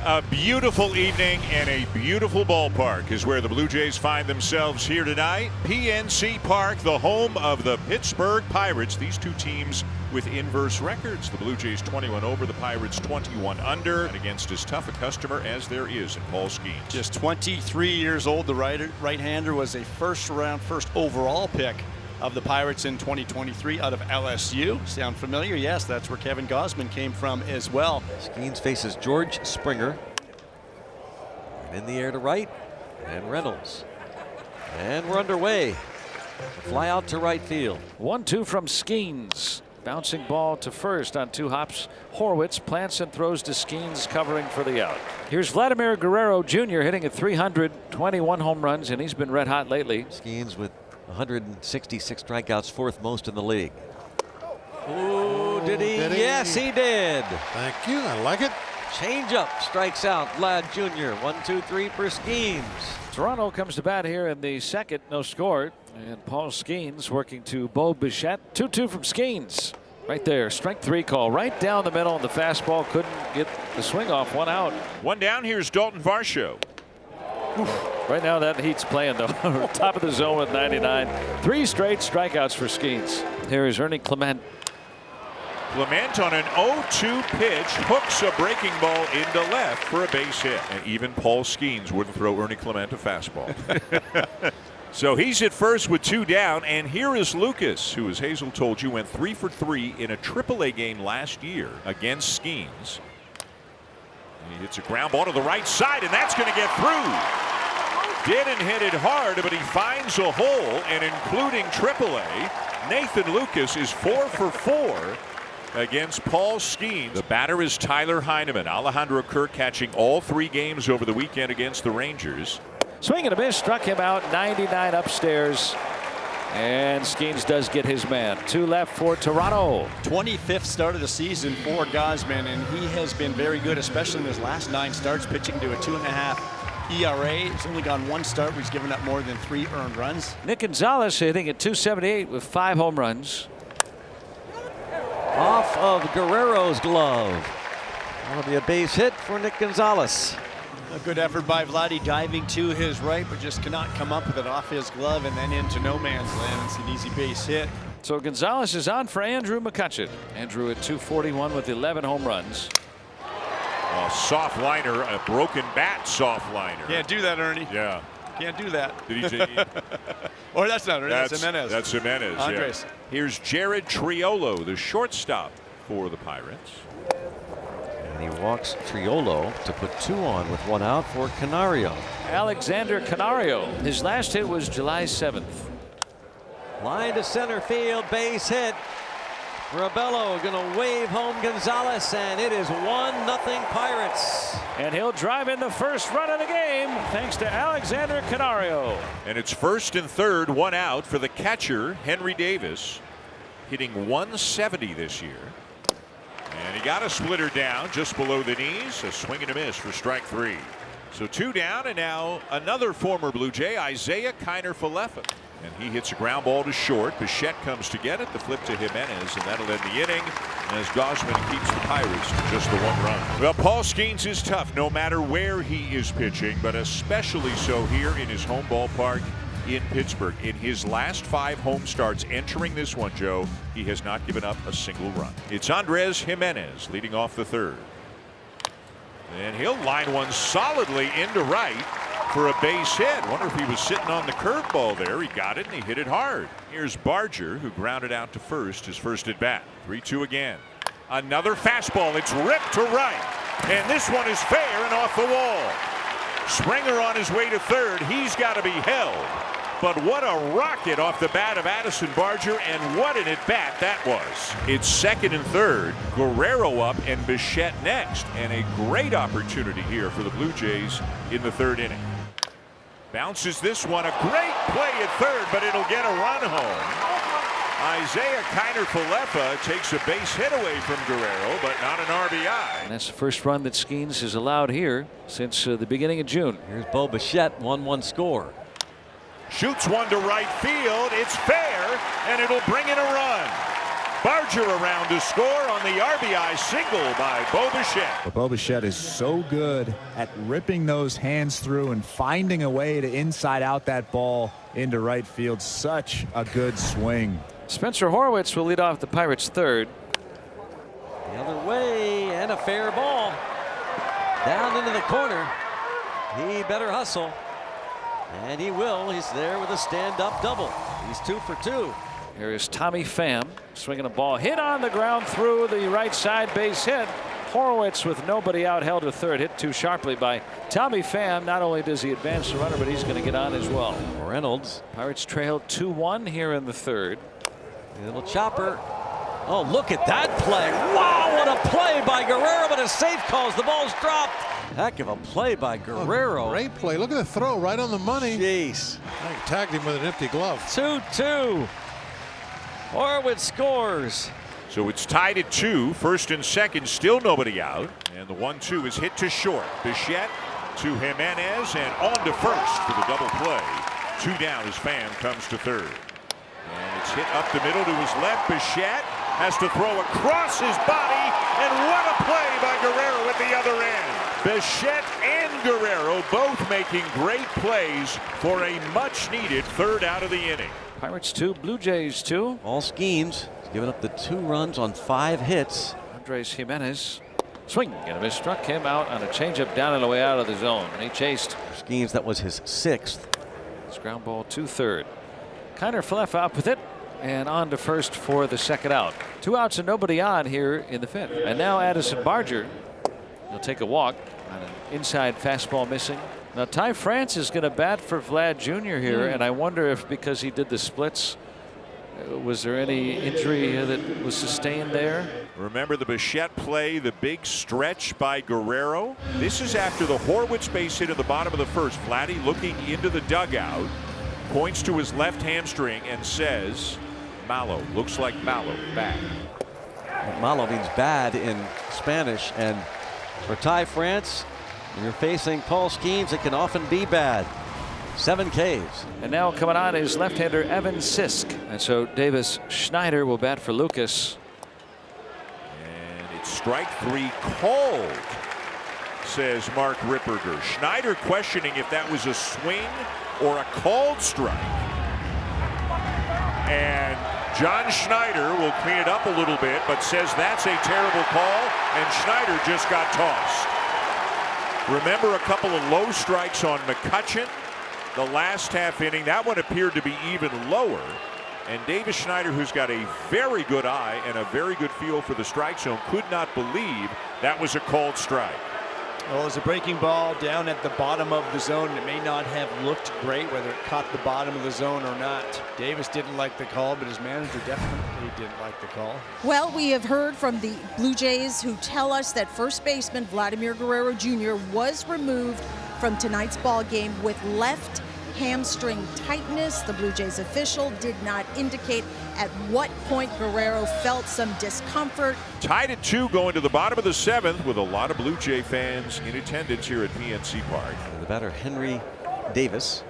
A beautiful evening and a beautiful ballpark is where the Blue Jays find themselves here tonight. PNC Park, the home of the Pittsburgh Pirates. These two teams with inverse records. The Blue Jays 21 over, the Pirates 21 under, and against as tough a customer as there is in Paul Skenes. Just 23 years old, the right-hander was a first overall pick of the Pirates in 2023 out of LSU. Sound familiar? Yes, that's where Kevin Gossman came from as well. Skenes faces George Springer. And in the air to right, and Reynolds. And we're underway. Fly out to right field. 1-2 from Skenes. Bouncing ball to first on 2 hops. Horwitz plants and throws to Skenes, covering for the out. Here's Vladimir Guerrero Jr. hitting at 321 home runs, and he's been red hot lately. Skenes with 166 strikeouts, 4th most in the league. Ooh, did he? Yes, he did. Thank you. I like it. Change-up strikes out Vlad Jr. 1-2-3 for Skenes. Toronto comes to bat here in the second, no score. And Paul Skenes working to Bo Bichette. 2-2 from Skenes. Right there, strike 3 call right down the middle, and the fastball couldn't get the swing off. 1 out. 1 down. Here's Dalton Varsho. Right now that Heat's playing though. Top of the zone with 99. 3 straight strikeouts for Skenes. Here is Ernie Clement. Clement on an 0-2 pitch hooks a breaking ball into left for a base hit. And even Paul Skenes wouldn't throw Ernie Clement a fastball. So he's at first with 2 down, and here is Lucas, who, as Hazel told you, went 3 for 3 in a AAA game last year against Skenes. He hits a ground ball to the right side, and that's going to get through. Didn't hit it hard, but he finds a hole, and including AAA, Nathan Lucas is 4 for 4 against Paul Skenes. The batter is Tyler Heineman. Alejandro Kirk catching all 3 games over the weekend against the Rangers. Swing and a miss, struck him out. 99 upstairs. And Skenes does get his man. 2 left for Toronto. 25th start of the season for Gossman, and he has been very good, especially in his last 9 starts, pitching to a 2.5 ERA. He's only gone 1 start where he's given up more than 3 earned runs. Nick Gonzalez hitting at 278 with 5 home runs. Off of Guerrero's glove. That'll be a base hit for Nick Gonzalez. A good effort by Vladdy, diving to his right, but just cannot come up with it off his glove and then into no man's land. It's an easy base hit. So Gonzalez is on for Andrew McCutcheon. Andrew at 241 with 11 home runs. A soft liner, a broken bat soft liner. Can't do that, Ernie. Yeah. Can't do that. Did he? Or that's not Ernie, that's Jimenez. That's Jimenez. Andres. Yeah. Here's Jared Triolo, the shortstop for the Pirates. And he walks Triolo to put 2 on with 1 out for Canario. Alexander Canario. His last hit was July 7th. Line to center field, base hit. Rabello gonna wave home Gonzalez, and it is 1-0 Pirates. And he'll drive in the first run of the game thanks to Alexander Canario. And it's 1st and 3rd, 1 out for the catcher, Henry Davis, hitting 170 this year. And he got a splitter down just below the knees. A swing and a miss for strike 3. So 2 down, and now another former Blue Jay, Isaiah Kiner-Falefa. And he hits a ground ball to short. Bichette comes to get it. The flip to Jimenez, and that'll end the inning. And as Gossman keeps the Pirates to just the 1 run. Well, Paul Skenes is tough no matter where he is pitching, but especially so here in his home ballpark in Pittsburgh. In his last 5 home starts entering this one, Joe, he has not given up a single run. It's Andres Jimenez leading off the 3rd. And he'll line one solidly into right for a base hit. Wonder if he was sitting on the curveball there. He got it and he hit it hard. Here's Barger, who grounded out to first, his first at bat. 3-2 again. Another fastball. It's ripped to right. And this one is fair and off the wall. Springer on his way to 3rd. He's got to be held. But what a rocket off the bat of Addison Barger, and what an at-bat that was. It's 2nd and 3rd. Guerrero up and Bichette next. And a great opportunity here for the Blue Jays in the 3rd inning. Bounces this one. A great play at 3rd, but it'll get a run home. Isaiah Kiner-Falefa takes a base hit away from Guerrero, but not an RBI. And that's the first run that Skenes has allowed here since the beginning of June. Here's Bo Bichette, 1-1 score. Shoots one to right field. It's fair, and it'll bring in a run. Barger around to score on the RBI single by Bo Bichette. But Bo Bichette is so good at ripping those hands through and finding a way to inside out that ball into right field. Such a good swing. Spencer Horwitz will lead off the Pirates' third. The other way, and a fair ball. Down into the corner. He better hustle. And he will. He's there with a stand-up double. He's 2 for 2. Here is Tommy Pham swinging a ball. Hit on the ground through the right side, base hit. Horwitz with nobody out held to third. Hit too sharply by Tommy Pham. Not only does he advance the runner, but he's going to get on as well. Reynolds. Pirates trailed 2-1 here in the third. A little chopper. Oh, look at that play. Wow, what a play by Guerrero, but a safe calls. The ball's dropped. Heck of a play by Guerrero. Great play. Look at the throw right on the money. Jeez. I tagged him with an empty glove. 2-2. Horwitz scores. So it's tied at 2. First and second, still nobody out. And the 1-2 is hit to short. Bichette to Jimenez and on to first for the double play. 2 down as Pham comes to third. And it's hit up the middle to his left. Bichette has to throw across his body, and what a play by Guerrero at the other end. Bichette and Guerrero both making great plays for a much-needed third out of the inning. Pirates 2, Blue Jays 2. All Skenes giving up the 2 runs on 5 hits. Andres Jimenez swing and a miss, struck him out on a changeup down and away out of the zone. And he chased. Skenes, that was his 6th. It's ground ball to third. Kiner Fleff up with it and on to first for the second out. 2 outs and nobody on here in the 5th. And now Addison Barger. He'll take a walk on an inside fastball missing. Now Ty France is going to bat for Vlad Jr. here, and I wonder if because he did the splits, was there any injury that was sustained there? Remember the Bichette play, the big stretch by Guerrero. This is after the Horwitz base hit at the bottom of the first. Vladdy looking into the dugout, points to his left hamstring and says, "Malo, looks like Malo, bad." Malo means bad in Spanish, and for Ty France, when you're facing Paul Skenes, it can often be bad. 7 Ks. And now coming on is left-hander Evan Sisk. And so Davis Schneider will bat for Lucas. And it's strike 3 called, says Mark Ripperger. Schneider questioning if that was a swing or a called strike. And John Schneider will clean it up a little bit, but says that's a terrible call, and Schneider just got tossed. Remember a couple of low strikes on McCutchen the last half inning. That one appeared to be even lower. And Davis Schneider, who's got a very good eye and a very good feel for the strike zone, could not believe that was a called strike. Well, it was a breaking ball down at the bottom of the zone. It may not have looked great, whether it caught the bottom of the zone or not. Davis didn't like the call, but his manager definitely didn't like the call. Well, we have heard from the Blue Jays who tell us that first baseman Vladimir Guerrero Jr. was removed from tonight's ball game with left hamstring tightness. The Blue Jays official did not indicate at what point Guerrero felt some discomfort. Tied at 2 going to the bottom of the 7th with a lot of Blue Jay fans in attendance here at PNC Park. The batter Henry Davis.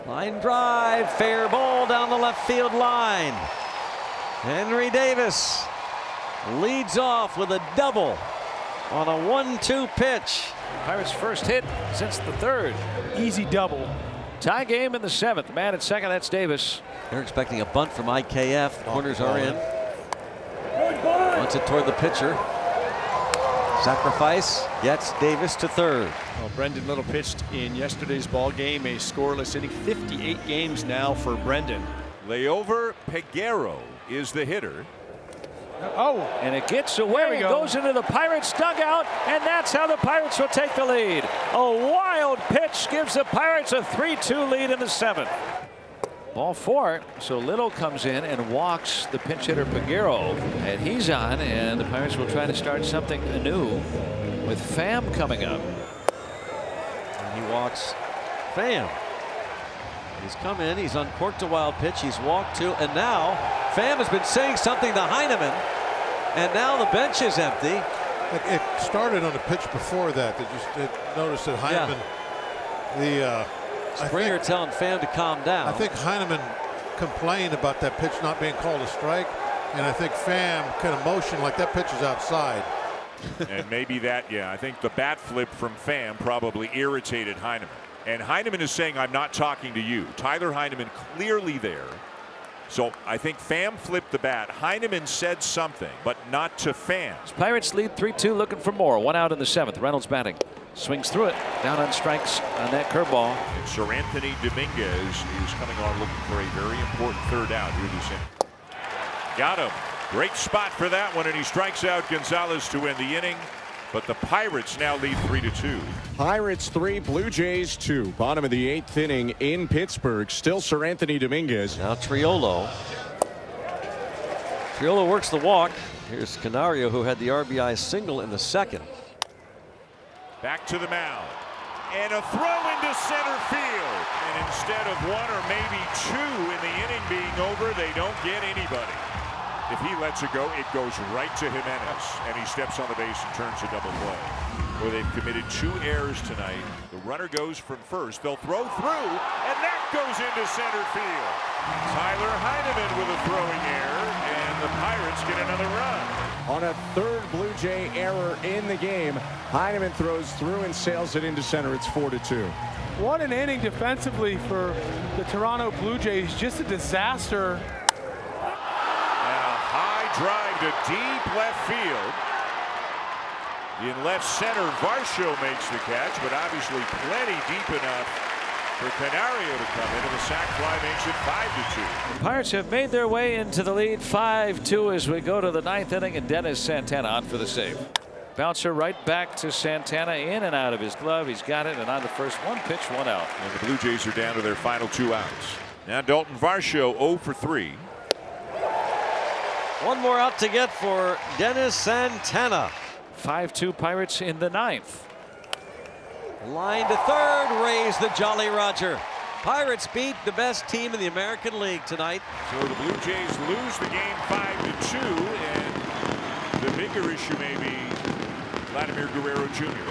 Line drive, fair ball down the left field line. Henry Davis leads off with a double on a 1-2 pitch. Pirates' first hit since the 3rd. Easy double. Tie game in the 7th. Man at second, that's Davis. They're expecting a bunt from IKF. Corners are in. Wants it toward the pitcher. Sacrifice gets Davis to third. Well, Brendan Little pitched in yesterday's ball game, a scoreless inning. 58 games now for Brendan. Leover Peguero is the hitter. Oh, and it gets away. It goes into the Pirates dugout, and that's how the Pirates will take the lead. A wild pitch gives the Pirates a 3-2 lead in the 7th. Ball 4, so Little comes in and walks the pinch hitter Guerrero, and he's on, and the Pirates will try to start something anew with Pham coming up. And he walks Pham. He's come in, he's uncorked a wild pitch, he's walked 2, and now Pham has been saying something to Heineman, and now the bench is empty. It started on a pitch before that. They just noticed that Heineman, Springer telling Pham to calm down. I think Heineman complained about that pitch not being called a strike. And I think Pham kind of motioned like that pitch is outside. And maybe that, yeah, I think the bat flip from Pham probably irritated Heineman. And Heineman is saying, I'm not talking to you. Tyler Heineman clearly there. So I think Pham flipped the bat. Heineman said something, but not to Pham. Pirates lead 3-2, looking for more. 1 out in the 7th. Reynolds batting. Swings through it. Down on strikes on that curveball. And Sir Anthony Dominguez is coming on looking for a very important 3rd out here this inning. Got him. Great spot for that one, and he strikes out Gonzalez to end the inning. But the Pirates now lead 3-2. Pirates 3, Blue Jays 2. Bottom of the 8th inning in Pittsburgh. Still Sir Anthony Dominguez. Now Triolo. Triolo works the walk. Here's Canario, who had the RBI single in the 2nd. Back to the mound. And a throw into center field. And instead of 1 or maybe 2 in the inning being over, they don't get anybody. If he lets it go, it goes right to Jimenez, and he steps on the base and turns a double play. Where they've committed 2 errors tonight. The runner goes from first. They'll throw through, and that goes into center field. Tyler Heineman with a throwing error, and the Pirates get another run. On a 3rd Blue Jay error in the game, Heineman throws through and sails it into center. It's 4-2. What an inning defensively for the Toronto Blue Jays. Just a disaster. Drive to deep left field. In left center, Varsho makes the catch, but obviously plenty deep enough for Canario to come in, and the sac fly makes it 5-2. The Pirates have made their way into the lead 5-2 as we go to the 9th inning, and Dennis Santana on for the save. Bouncer right back to Santana, in and out of his glove. He's got it, and on the first 1 pitch, 1 out. And the Blue Jays are down to their final 2 outs. Now Dalton Varsho 0 for 3. 1 more out to get for Dennis Santana. 5-2 Pirates in the 9th. Line to 3rd, raise the Jolly Roger. Pirates beat the best team in the American League tonight. So the Blue Jays lose the game 5-2, and the bigger issue may be Vladimir Guerrero Jr.